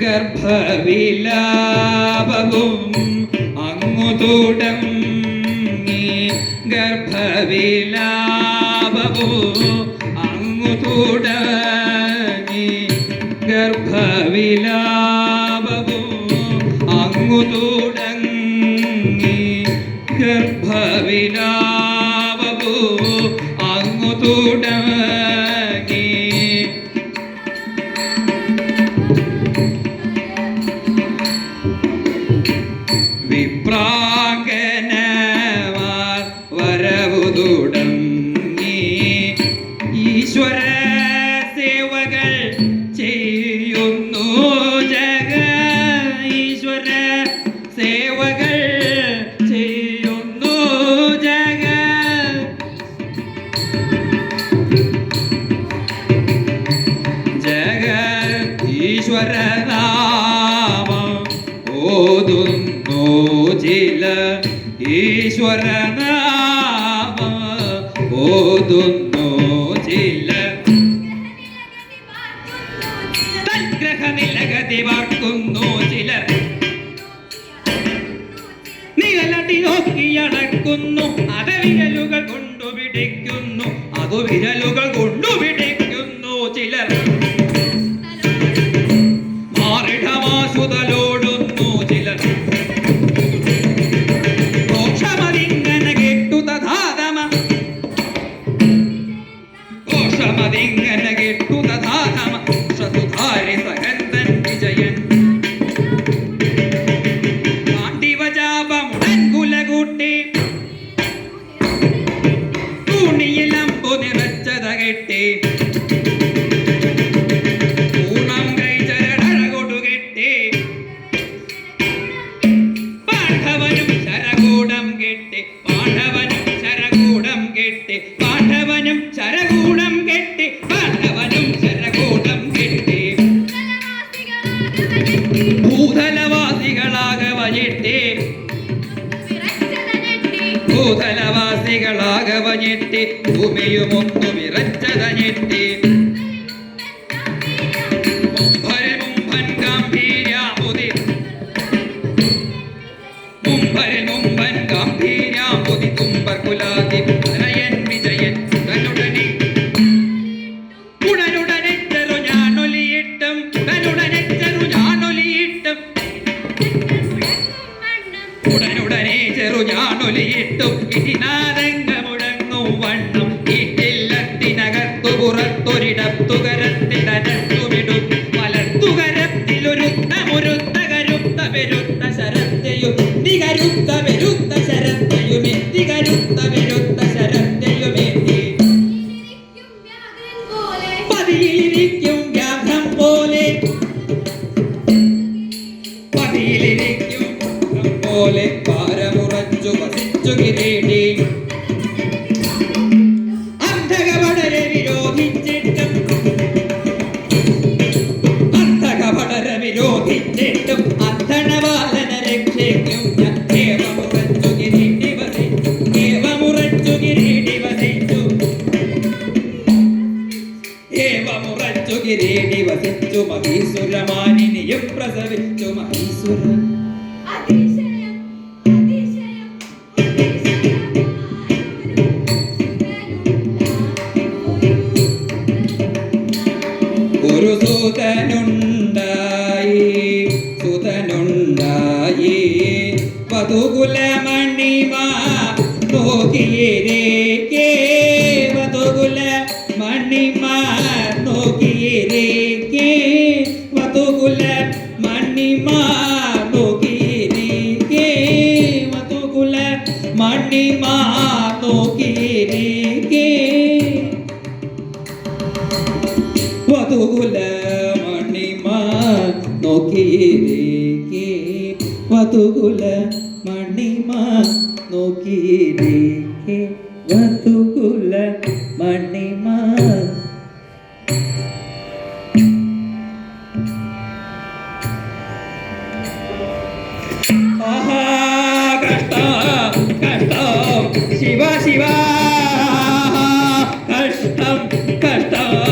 ഗർഭവിലാപവും അങ്ങു തുടങ്ങി ഗർഭവിലാപവും അങ്ങു തുടങ്ങി ഗർഭവിലാപവും അങ്ങു തുടങ്ങി ഗർഭവിലാപവും അങ്ങു തുടങ്ങി വിപ്രാങ്കനമാർ വരവു തുടങ്ങി ഈശ്വര സേവകൾ ചെയ്യുന്നു ജഗ ഈശ്വര സേവകൾ ചെയ്യുന്നു ജഗ ജഗ ഈശ്വര നാമം ഓതുന്നു ചില ഈശ്വര നാമം ഓതുന്നു ചില ഗ്രഹനിലഗതി വാർക്കുന്നു ചിലർ നിഴലടി നോക്കിയടക്കുന്നു അത് വിരലുകൾ കൊണ്ടുപിടിക്കുന്നു അതു വിരലുകൾ കൊണ്ടുപിടിക്കുന്നു ചിലർ മാറിടമാസുതലോടുന്നു ചിലർ ഘോഷമതിങ്ങനെ കേട്ടു തഥാതമ ഘോഷമതിങ്ങനെ കേട്ടു തഥാതമ ശതുധാരി സഹന്തൻ വിജയൻ പാണ്ഡിവജാപമുടൻ കുലകൂട്ടി തുണിയിൽ അമ്പു നിറച്ചത കെട്ടി പൂർണം കൈചരട കൊടുകെട്ടി പാണ്ഡവനും ശരകൂടം കെട്ടി പാണ്ഡവനും ശരകൂടം കെട്ടി പാണ്ഡവനും ശരകൂടം കെട്ടി പാണ്ഡവനും ശരകൂടം കെട്ടി ഭൂതലവാസികളാകവഞ്ഞെട്ടി ഭൂതലവാസികളാകവഞ്ഞെട്ടി ഭൂമിയുമൊന്നു വിറച്ചതഞ്ഞെട്ടി മുംഭൻ ഗാംഭീര്യാമുതി മുംഭൻ ഗാംഭീര്യാമുതി തുമ്പർകുലാതി അനയൻ വിജയൻ ഉടനുടനെ ചെറു ഞാനൊലിയിട്ടും ഉടനുടനെ ചെറു ഞാനൊലിയിട്ടും ഉടനുടനെ ചെറു ഞാനൊലിയിട്ടും ഇതിനാരംഗമുടങ്ങും വണ്ണം ഈട്ടില്ലത്തിനകത്തു പുറത്തൊരിടത്തുകരത്തിടരത്തുവിടും വലത്തുകരത്തിലൊരുത്ത കരുത്ത പെരുത്ത ശരത്തെയും നികരുത്ത പെരുത്ത ശരത്തെയുമേ നികരുത്ത പെരുത്ത ശരത്തെയുമേറ്റി പതിയിലിരിക്കും വ്യാഘ്രം പോലെ പതിയിലിരിക്കും പോലെ പാരമുറച്ചു വസിച്ചു കിരീടി അന്ധകപടരെ വിരോധിച്ചിട്ടും വിരോധിച്ചിട്ടും അന്ധണവാലന രക്ഷയ്ക്കും ഏവമുറച്ചു കിരീടി വസിച്ചു ഏവമുറച്ചു കിരീടി വസിച്ചു ഏവമുറച്ചു കിരീടി വസിച്ചു മഹീസുരമാനിനിയും പ്രസവിച്ചു മഹീസുര ഒരു സുതനുണ്ടായി വധുകുലമണിമ നോക്കിയേരേ വധുകുല മണിമ നോക്കിയേരേ വധുകുല മണിമ നോക്കിയേരേ വധുകുല മണിമ നോക്കിയേരേ വധുകുല മണിമ നോക്കിയിരിക്കെ വധുകുല മണിമ നോക്കിയിരിക്കെ വധുകുല മണിമ കഷ്ടം കഷ്ടം ശിവ ശിവ കഷ്ടം കഷ്ടം